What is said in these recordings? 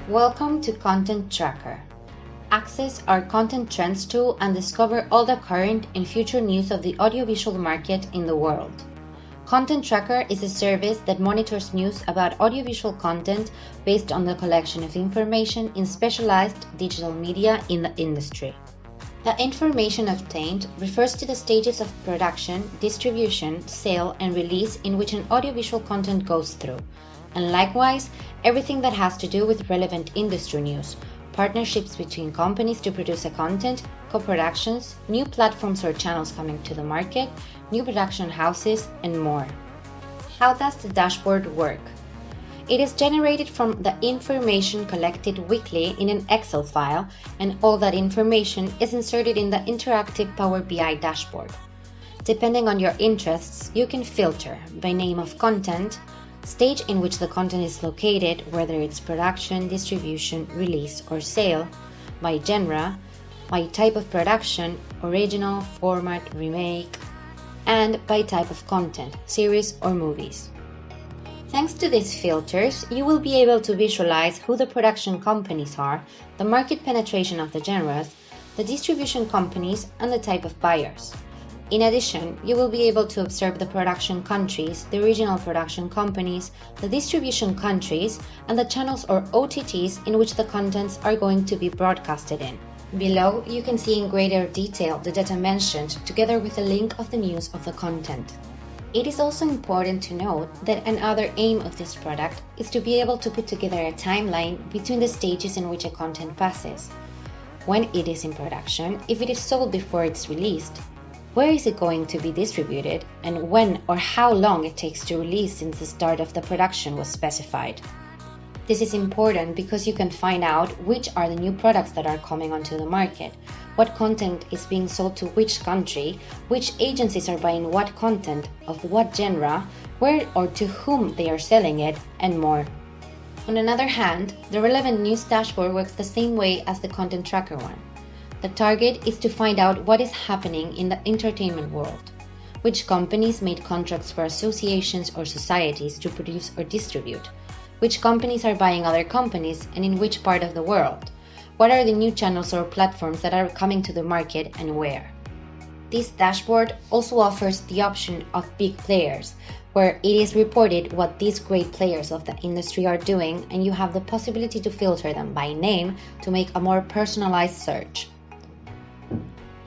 Welcome to Content Tracker. Access our content trends tool and discover all the current and future news of the audiovisual market in the world. Content Tracker is a service that monitors news about audiovisual content based on the collection of information in specialized digital media in the industry. The information obtained refers to the stages of production, distribution, sale, and release in which an audiovisual content goes through, and likewise, everything that has to do with relevant industry news, partnerships between companies to produce a content, co-productions, new platforms or channels coming to the market, new production houses, and more. How does the dashboard work? It is generated from the information collected weekly in an Excel file, and all that information is inserted in the interactive Power BI dashboard. Depending on your interests, you can filter by name of content, stage in which the content is located, whether it's production, distribution, release, or sale, by genre, by type of production, original, format, remake, and by type of content, series or movies. Thanks to these filters, you will be able to visualize who the production companies are, the market penetration of the genres, the distribution companies, and the type of buyers. In addition, you will be able to observe the production countries, the regional production companies, the distribution countries, and the channels or OTTs in which the contents are going to be broadcasted in. Below, you can see in greater detail the data mentioned together with a link of the news of the content. It is also important to note that another aim of this product is to be able to put together a timeline between the stages in which a content passes. When it is in production, if it is sold before it's released, where is it going to be distributed, and when or how long it takes to release since the start of the production was specified. This is important because you can find out which are the new products that are coming onto the market, what content is being sold to which country, which agencies are buying what content, of what genre, where or to whom they are selling it, and more. On another hand, the relevant news dashboard works the same way as the Content Tracker one. The target is to find out what is happening in the entertainment world, which companies made contracts for associations or societies to produce or distribute, which companies are buying other companies and in which part of the world, what are the new channels or platforms that are coming to the market and where. This dashboard also offers the option of big players, where it is reported what these great players of the industry are doing, and you have the possibility to filter them by name to make a more personalized search.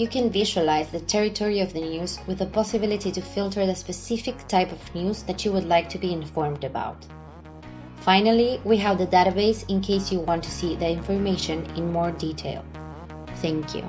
You can visualize the territory of the news with the possibility to filter the specific type of news that you would like to be informed about. Finally, we have the database in case you want to see the information in more detail. Thank you.